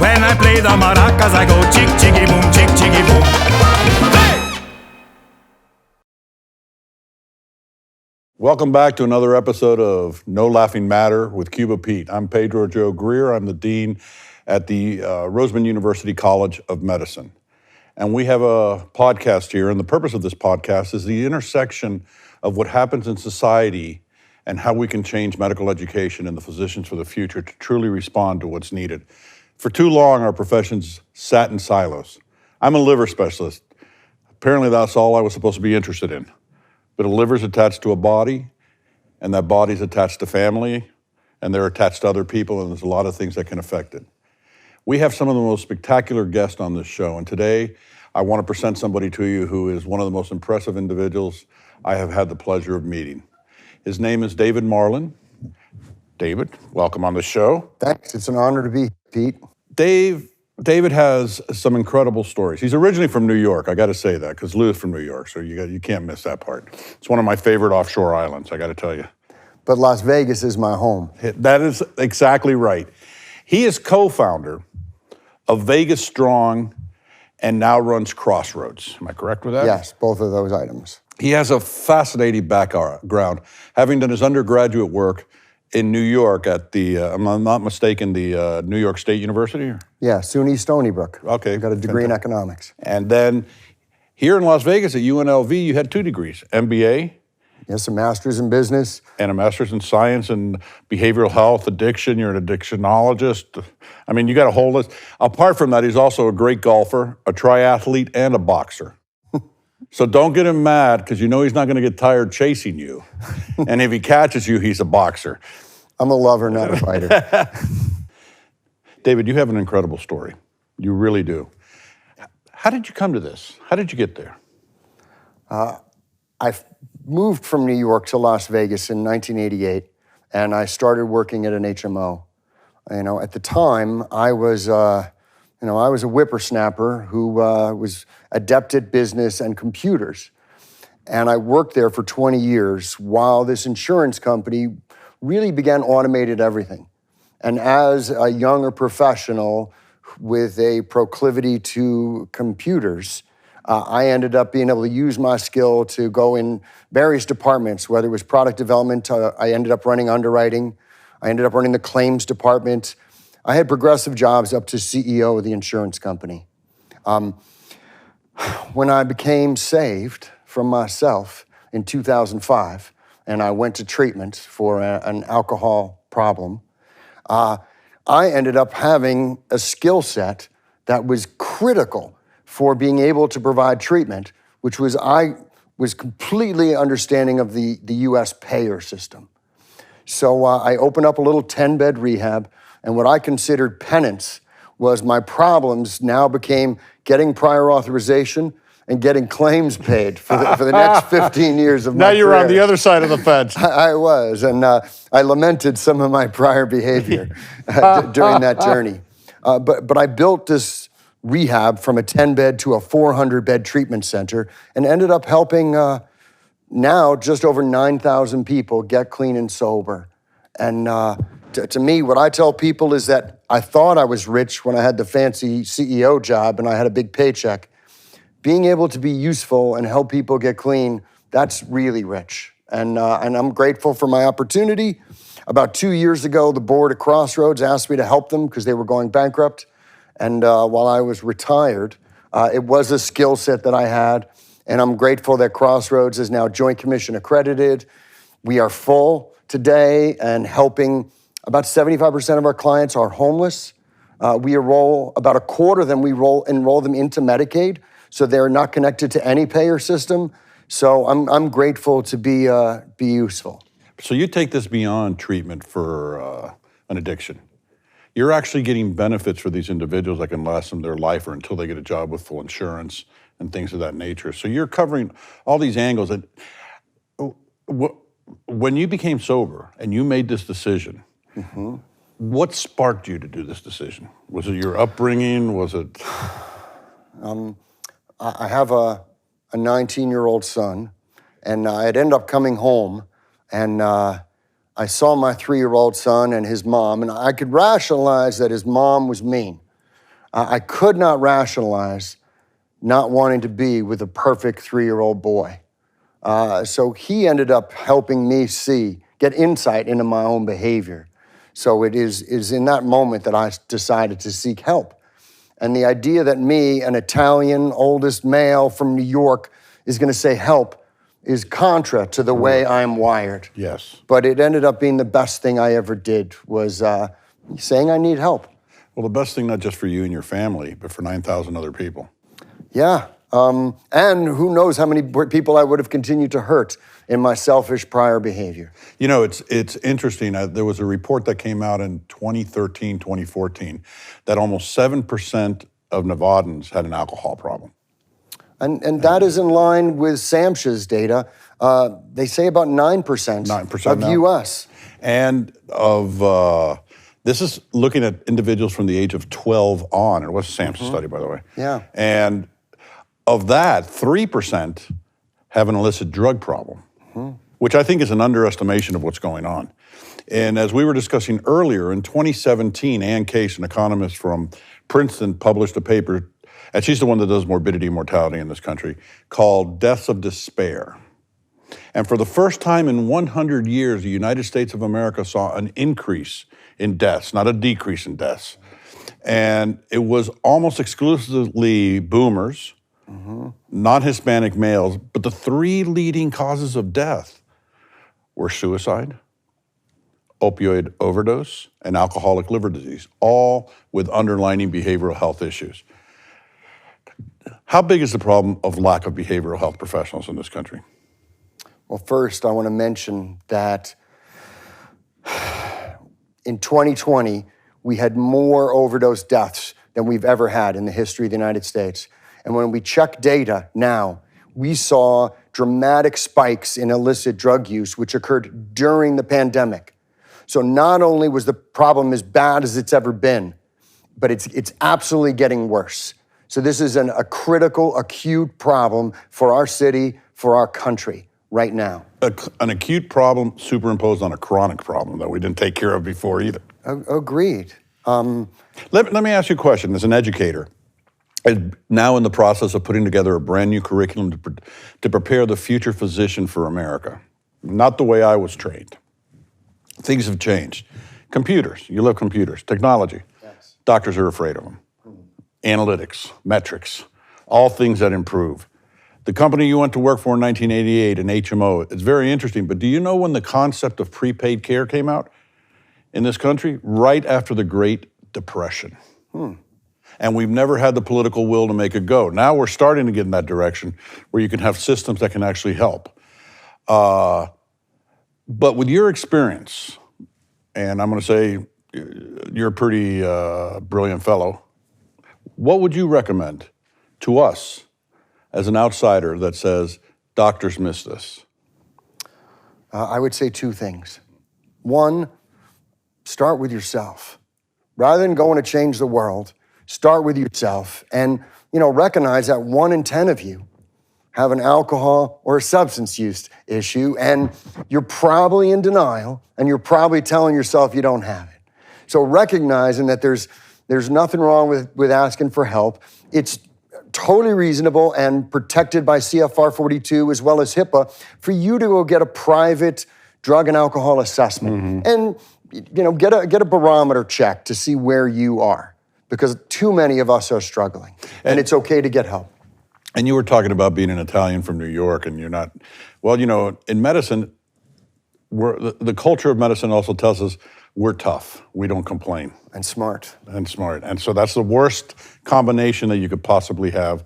When I play the maracas, I go chick, chicky, boom, chick, chicky, boom. Hey! Welcome back to another episode of No Laughing Matter with Cuba Pete. I'm Pedro Joe Greer. I'm the Dean at the Roseman College of Medicine. And we have a podcast here, and the purpose of this podcast is the intersection of what happens in society and how we can change medical education and the physicians for the future to truly respond to what's needed. For too long, our professions sat in silos. I'm a liver specialist. Apparently, that's all I was supposed to be interested in. But a liver's attached to a body, and that body's attached to family, and they're attached to other people, and there's a lot of things that can affect it. We have some of the most spectacular guests on this show, and today I want to present somebody to you who is one of the most impressive individuals I have had the pleasure of meeting. His name is David Marlin. David, welcome on the show. Thanks, it's an honor to be here, Pete. David has some incredible stories. He's originally from New York, I gotta say that, because Lou's from New York, so you can't miss that part. It's one of my favorite offshore islands, I gotta tell you. But Las Vegas is my home. That is exactly right. He is co-founder of Vegas Strong and now runs CrossRoads. Am I correct with that? Yes, both of those items. He has a fascinating background, having done his undergraduate work in New York at the, I'm not mistaken, the New York State University? Yeah, SUNY Stony Brook. Okay. I got a degree in economics. And then here in Las Vegas at UNLV, you had 2 degrees, MBA. Yes, a master's in business. And a master's in science and behavioral health, addiction. You're an addictionologist. I mean, you got a whole list. Apart from that, he's also a great golfer, a triathlete, and a boxer. So don't get him mad, because you know he's not going to get tired chasing you. And if he catches you, he's a boxer. I'm a lover, not a fighter. David, you have an incredible story. You really do. How did you come to this? How did you get there? I moved from New York to Las Vegas in 1988, and I started working at an HMO. You know, at the time, I was a whippersnapper who was adept at business and computers. And I worked there for 20 years while this insurance company really began automated everything. And as a younger professional with a proclivity to computers, I ended up being able to use my skill to go in various departments, whether it was product development, I ended up running underwriting, I ended up running the claims department. I had progressive jobs up to CEO of the insurance company. When I became saved from myself in 2005, and I went to treatment for an alcohol problem, I ended up having a skill set that was critical for being able to provide treatment, which was I was completely understanding of the US payer system. So I opened up a little 10-bed rehab, and what I considered penance was my problems now became getting prior authorization and getting claims paid for the next 15 years of my career. Now you're on the other side of the fence. I was, and I lamented some of my prior behavior during that journey. But I built this rehab from a 10-bed to a 400-bed treatment center and ended up helping now just over 9,000 people get clean and sober. And to me, what I tell people is that I thought I was rich when I had the fancy CEO job and I had a big paycheck. Being able to be useful and help people get clean, that's really rich. And I'm grateful for my opportunity. About 2 years ago, the board at CrossRoads asked me to help them because they were going bankrupt. And while I was retired, it was a skill set that I had. And I'm grateful that CrossRoads is now Joint Commission accredited. We are full today and helping. About 75% of our clients are homeless. We enroll about a quarter of them, we enroll them into Medicaid, so they're not connected to any payer system. So I'm grateful to be useful. So you take this beyond treatment for an addiction. You're actually getting benefits for these individuals that can last them their life or until they get a job with full insurance and things of that nature. So you're covering all these angles. And when you became sober and you made this decision, what sparked you to do this decision? Was it your upbringing? Was it? I have a 19-year-old son, and I'd end up coming home, and I saw my 3-year-old son and his mom, and I could rationalize that his mom was mean. I could not rationalize not wanting to be with a perfect 3-year-old boy. So he ended up helping me get insight into my own behavior. So it is in that moment that I decided to seek help. And the idea that me, an Italian, oldest male from New York, is going to say help is contra to the way I'm wired. Yes. But it ended up being the best thing I ever did, was saying I need help. Well, the best thing, not just for you and your family, but for 9,000 other people. Yeah. And who knows how many people I would have continued to hurt in my selfish prior behavior. You know, it's interesting. There was a report that came out in 2013, 2014, that almost 7% of Nevadans had an alcohol problem. And that is in line with SAMHSA's data. They say about 9% of now. U.S. And this is looking at individuals from the age of 12 on. It was a SAMHSA study, by the way. Yeah. And of that, 3% have an illicit drug problem, which I think is an underestimation of what's going on. And as we were discussing earlier, in 2017, Ann Case, an economist from Princeton, published a paper, and she's the one that does morbidity and mortality in this country, called Deaths of Despair. And for the first time in 100 years, the United States of America saw an increase in deaths, not a decrease in deaths. And it was almost exclusively boomers, non-Hispanic males, but the 3 leading causes of death were suicide, opioid overdose, and alcoholic liver disease, all with underlying behavioral health issues. How big is the problem of lack of behavioral health professionals in this country? Well, first, I want to mention that in 2020, we had more overdose deaths than we've ever had in the history of the United States. And when we check data now, we saw dramatic spikes in illicit drug use, which occurred during the pandemic. So not only was the problem as bad as it's ever been, but it's absolutely getting worse. So this is a critical, acute problem for our city, for our country right now. An acute problem superimposed on a chronic problem that we didn't take care of before either. Agreed. Let me ask you a question. As an educator, now in the process of putting together a brand new curriculum to prepare the future physician for America. Not the way I was trained. Things have changed. Computers, you love computers. Technology, yes. Doctors are afraid of them. Analytics, metrics, all things that improve. The company you went to work for in 1988, an HMO, it's very interesting, but do you know when the concept of prepaid care came out in this country? Right after the Great Depression. And we've never had the political will to make it go. Now we're starting to get in that direction where you can have systems that can actually help. But with your experience, and I'm going to say you're a pretty brilliant fellow, what would you recommend to us as an outsider that says, doctors miss this? I would say 2 things. 1, start with yourself. Rather than going to change the world, start with yourself and, recognize that 1 in 10 of you have an alcohol or a substance use issue, and you're probably in denial, and you're probably telling yourself you don't have it. So recognizing that there's nothing wrong with asking for help. It's totally reasonable and protected by CFR 42 as well as HIPAA for you to go get a private drug and alcohol assessment and get a barometer check to see where you are, because too many of us are struggling, and it's okay to get help. And you were talking about being an Italian from New York, and you're not. Well, in medicine, the culture of medicine also tells us we're tough. We don't complain. And smart. And so that's the worst combination that you could possibly have.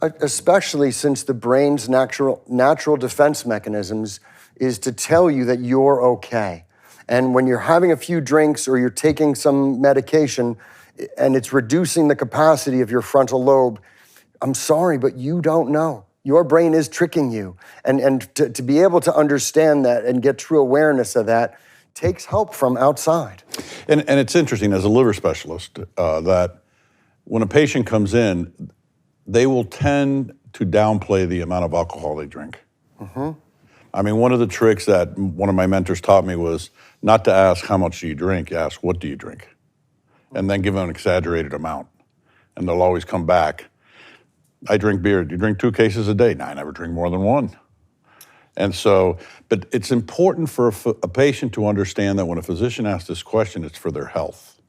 Especially since the brain's natural defense mechanisms is to tell you that you're okay. And when you're having a few drinks or you're taking some medication and it's reducing the capacity of your frontal lobe, I'm sorry, but you don't know. Your brain is tricking you. And to be able to understand that and get true awareness of that takes help from outside. And it's interesting, as a liver specialist, that when a patient comes in, they will tend to downplay the amount of alcohol they drink. I mean, one of the tricks that one of my mentors taught me was not to ask how much do you drink, ask what do you drink, and then give them an exaggerated amount. and they'll always come back. I drink beer. Do you drink 2 cases a day? No, I never drink more than 1. And so, but it's important for a patient to understand that when a physician asks this question, it's for their health.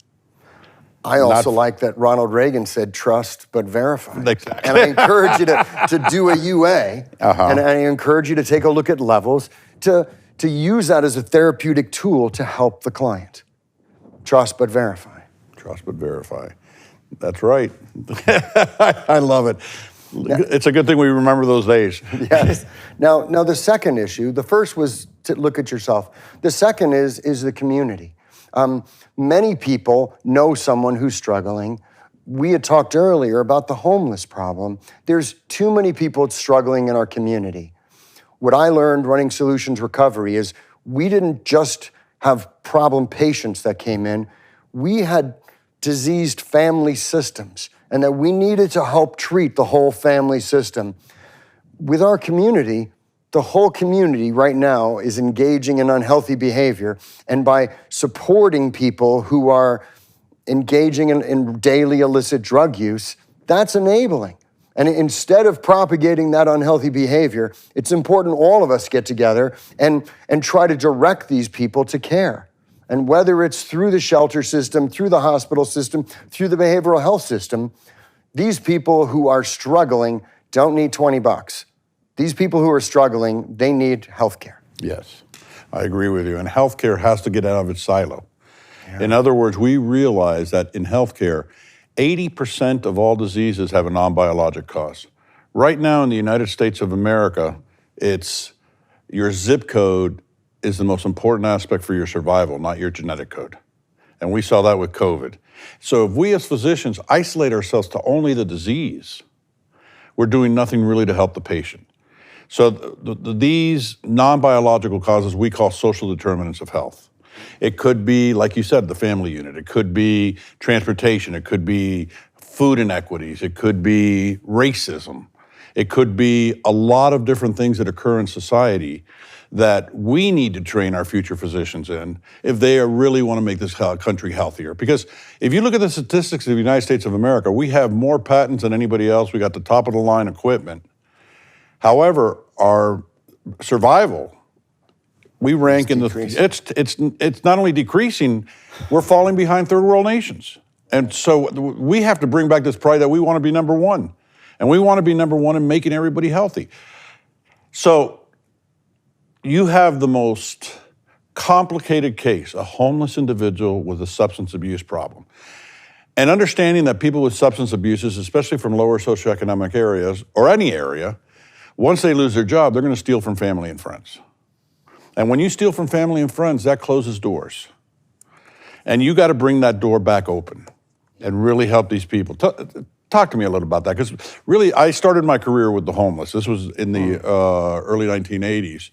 I also like that Ronald Reagan said, trust but verify. Exactly. And I encourage you to do a UA, and I encourage you to take a look at levels, to use that as a therapeutic tool to help the client. Trust but verify. Trust but verify. That's right. I love it. It's a good thing we remember those days. Yes. Now the second issue, the first was to look at yourself. The second is the community. Many people know someone who's struggling. We had talked earlier about the homeless problem. There's too many people struggling in our community. What I learned running Solutions Recovery is we didn't just have problem patients that came in. We had diseased family systems, and that we needed to help treat the whole family system. With our community, the whole community right now is engaging in unhealthy behavior, and by supporting people who are engaging in daily illicit drug use, that's enabling. And instead of propagating that unhealthy behavior, it's important all of us get together and try to direct these people to care. And whether it's through the shelter system, through the hospital system, through the behavioral health system, these people who are struggling don't need $20. These people who are struggling, they need health care. Yes, I agree with you. And healthcare has to get out of its silo. Yeah. In other words, we realize that in healthcare, 80% of all diseases have a non-biologic cause. Right now in the United States of America, it's your zip code is the most important aspect for your survival, not your genetic code. And we saw that with COVID. So if we as physicians isolate ourselves to only the disease, we're doing nothing really to help the patient. So these non-biological causes we call social determinants of health. It could be, like you said, the family unit. It could be transportation. It could be food inequities. It could be racism. It could be a lot of different things that occur in society that we need to train our future physicians in if they really want to make this country healthier. Because if you look at the statistics of the United States of America, we have more patents than anybody else. We got the top of the line equipment. However, our survival, we rank in the, it's not only decreasing, we're falling behind third world nations. And so we have to bring back this pride that we want to be number one. And we want to be number one in making everybody healthy. So you have the most complicated case, a homeless individual with a substance abuse problem. And understanding that people with substance abuses, especially from lower socioeconomic areas, or any area, once they lose their job, they're going to steal from family and friends. And when you steal from family and friends, that closes doors. And you got to bring that door back open and really help these people. Talk to me a little about that, because really I started my career with the homeless. This was in the early 1980s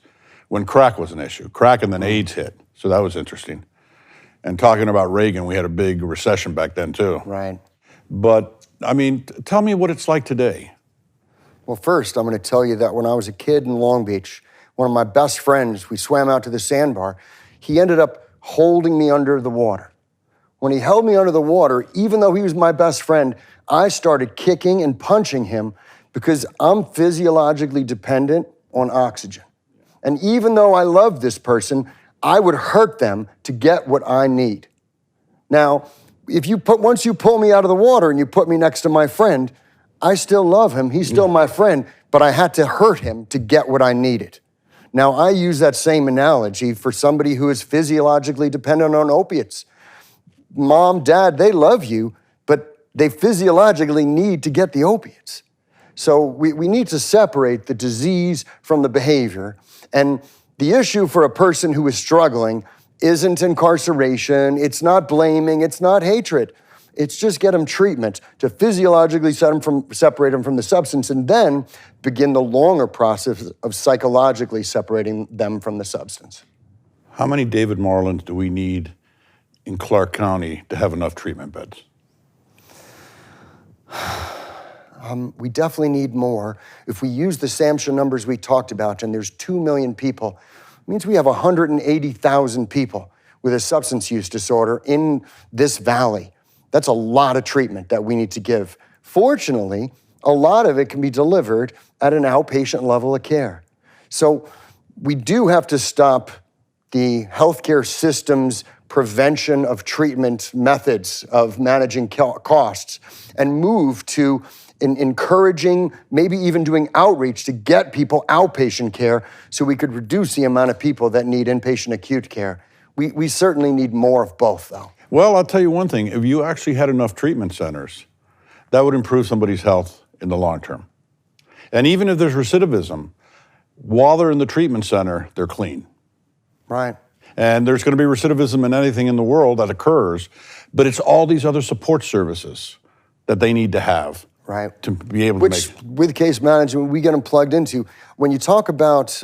when crack was an issue. Crack and then AIDS hit, so that was interesting. And talking about Reagan, we had a big recession back then too. Right. But, I mean, tell me what it's like today. Well, first, I'm going to tell you that when I was a kid in Long Beach, one of my best friends, we swam out to the sandbar, he ended up holding me under the water. When he held me under the water, even though he was my best friend, I started kicking and punching him because I'm physiologically dependent on oxygen. And even though I love this person, I would hurt them to get what I need. Now, once you pull me out of the water and you put me next to my friend, I still love him, he's still my friend, but I had to hurt him to get what I needed. Now, I use that same analogy for somebody who is physiologically dependent on opiates. Mom, dad, they love you, but they physiologically need to get the opiates. So we need to separate the disease from the behavior. And the issue for a person who is struggling isn't incarceration, it's not blaming, it's not hatred. It's just get them treatment to physiologically separate them from the substance, and then begin the longer process of psychologically separating them from the substance. How many David Marlins do we need in Clark County to have enough treatment beds? We definitely need more. If we use the SAMHSA numbers we talked about, and there's 2 million people, it means we have 180,000 people with a substance use disorder in this valley. That's a lot of treatment that we need to give Fortunately, a lot of it can be delivered at an outpatient level of care. So we do have to stop the healthcare system's prevention of treatment methods of managing costs and move to encouraging, maybe even doing outreach to get people outpatient care so we could reduce the amount of people that need inpatient acute care. We certainly need more of both, though. Well, I'll tell you one thing. If you actually had enough treatment centers, that would improve somebody's health in the long term. And even if there's recidivism, while they're in the treatment center, they're clean. Right. And there's going to be recidivism in anything in the world that occurs, but it's all these other support services that they need to have. Right. To be able Which, to make. with case management, we get them plugged into. When you talk about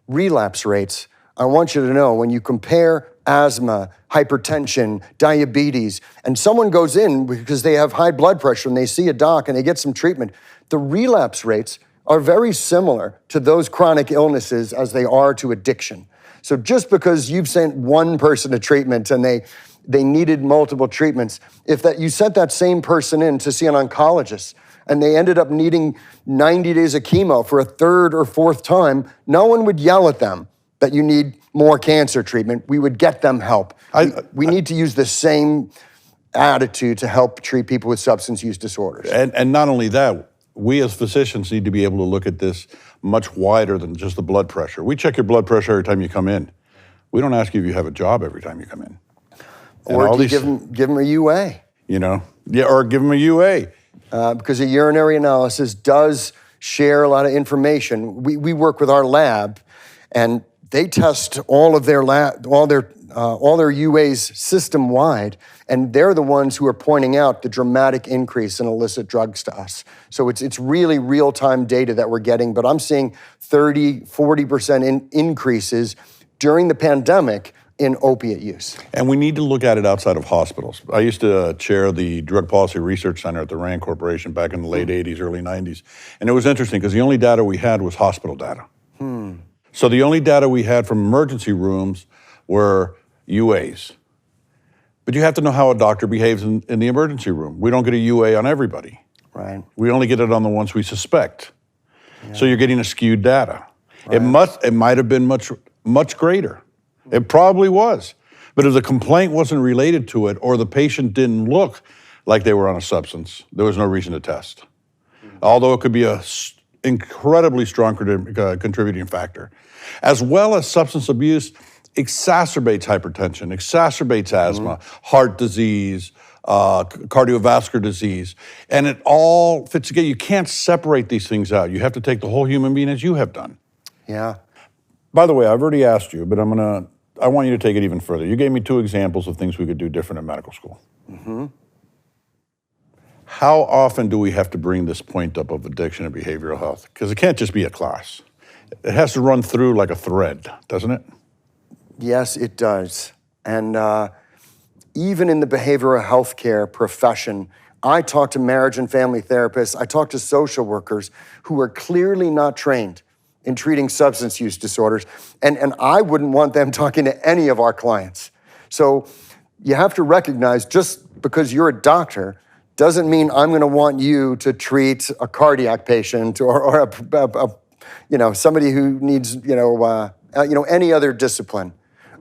relapse rates, I want you to know when you compare asthma, hypertension, diabetes, and someone goes in because they have high blood pressure and they see a doc and they get some treatment, the relapse rates are very similar to those chronic illnesses as they are to addiction. So just because you've sent one person to treatment and they needed multiple treatments, if that you sent that same person in to see an oncologist and they ended up needing 90 days of chemo for a third or fourth time, no one would yell at them that you need more cancer treatment. We would get them help. We need to use the same attitude to help treat people with substance use disorders. And not only that, we as physicians need to be able to look at this much wider than just the blood pressure. We check your blood pressure every time you come in. We don't ask you if you have a job every time you come in. Or do you give them a UA? You know, yeah, or give them a UA. Because a urinary analysis does share a lot of information. We work with our lab, and they test all their UAs system wide, and they're the ones who are pointing out the dramatic increase in illicit drugs to us. So it's really real-time data that we're getting, but I'm seeing 30, 40% increases during the pandemic in opiate use. And we need to look at it outside of hospitals. I used to chair the Drug Policy Research Center at the RAND Corporation back in the late 80s, early 90s. And it was interesting because the only data we had was hospital data. So the only data we had from emergency rooms were UAs. But you have to know how a doctor behaves in the emergency room. We don't get a UA on everybody. Right. We only get it on the ones we suspect. Yeah. So you're getting a skewed data. Right. It might have been much greater. It probably was. But if the complaint wasn't related to it or the patient didn't look like they were on a substance, there was no reason to test. Although it could be an incredibly strong contributing factor. As well as substance abuse exacerbates hypertension, exacerbates asthma, heart disease, cardiovascular disease, and it all fits together. You can't separate these things out. You have to take the whole human being as you have done. Yeah. By the way, I've already asked you, but I want you to take it even further. You gave me 2 examples of things we could do different in medical school. How often do we have to bring this point up of addiction and behavioral health? Because it can't just be a class. It has to run through like a thread, doesn't it? Yes, it does. And even in the behavioral health care profession, I talk to marriage and family therapists, I talk to social workers who are clearly not trained in treating substance use disorders, and I wouldn't want them talking to any of our clients. So you have to recognize just because you're a doctor doesn't mean I'm gonna want you to treat a cardiac patient or somebody who needs any other discipline.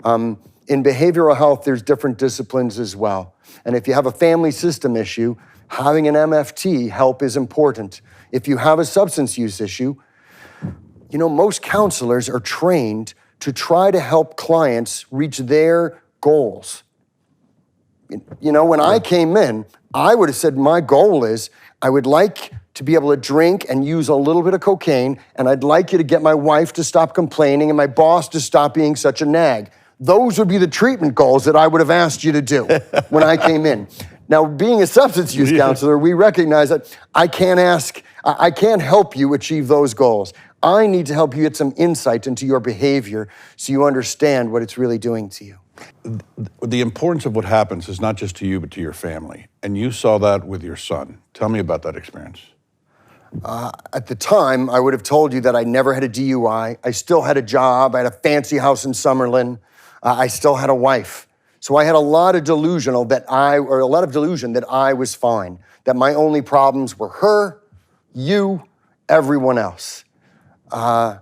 In behavioral health, there's different disciplines as well. And if you have a family system issue, having an MFT help is important. If you have a substance use issue, most counselors are trained to try to help clients reach their goals. When I came in, I would have said my goal is I would like to be able to drink and use a little bit of cocaine, and I'd like you to get my wife to stop complaining and my boss to stop being such a nag. Those would be the treatment goals that I would have asked you to do when I came in. Now, being a substance use counselor, we recognize that I can't help you achieve those goals. I need to help you get some insight into your behavior so you understand what it's really doing to you. The importance of what happens is not just to you, but to your family. And you saw that with your son. Tell me about that experience. At the time, I would have told you that I never had a DUI. I still had a job. I had a fancy house in Summerlin. I still had a wife. So I had a lot of delusion that I was fine, that my only problems were her, you, everyone else. I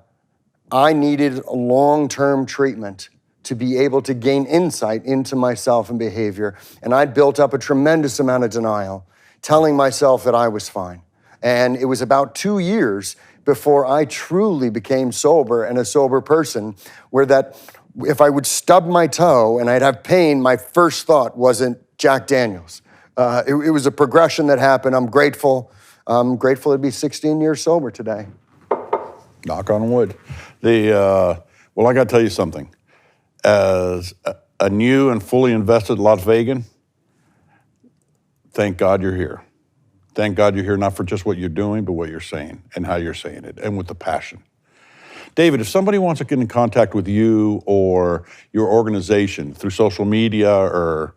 needed long-term treatment to be able to gain insight into myself and behavior. And I'd built up a tremendous amount of denial, telling myself that I was fine. And it was about 2 years before I truly became sober and a sober person, where that if I would stub my toe and I'd have pain, my first thought wasn't Jack Daniels. It was a progression that happened. I'm grateful. I'm grateful to be 16 years sober today. Knock on wood. Well, I got to tell you something. As a new and fully invested Las Vegan, thank God you're here. Thank God you're here, not for just what you're doing, but what you're saying and how you're saying it, and with the passion. David, if somebody wants to get in contact with you or your organization through social media or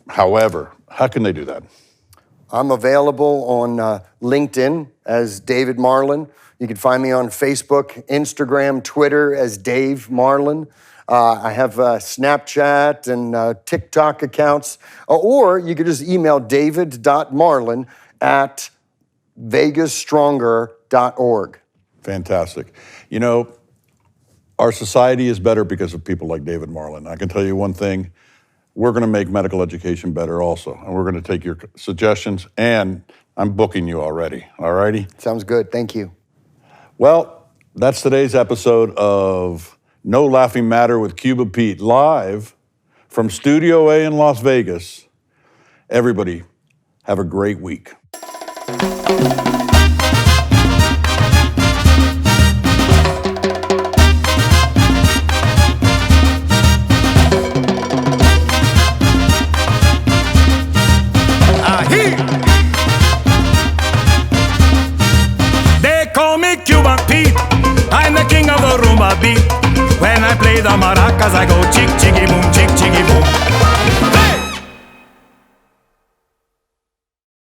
however, how can they do that? I'm available on LinkedIn as David Marlin. You can find me on Facebook, Instagram, Twitter as Dave Marlin. I have Snapchat and TikTok accounts. Or you could just email david.marlin@vegasstronger.org. Fantastic. You know, our society is better because of people like David Marlin. I can tell you one thing, we're going to make medical education better also, and we're going to take your suggestions, and I'm booking you already, all righty? Sounds good, thank you. Well, that's today's episode of No Laughing Matter with Cuba Pete, live from Studio A in Las Vegas. Everybody, have a great week. They call me Cuba Pete. I'm the king of the rumba beat. When I play the maracas, I go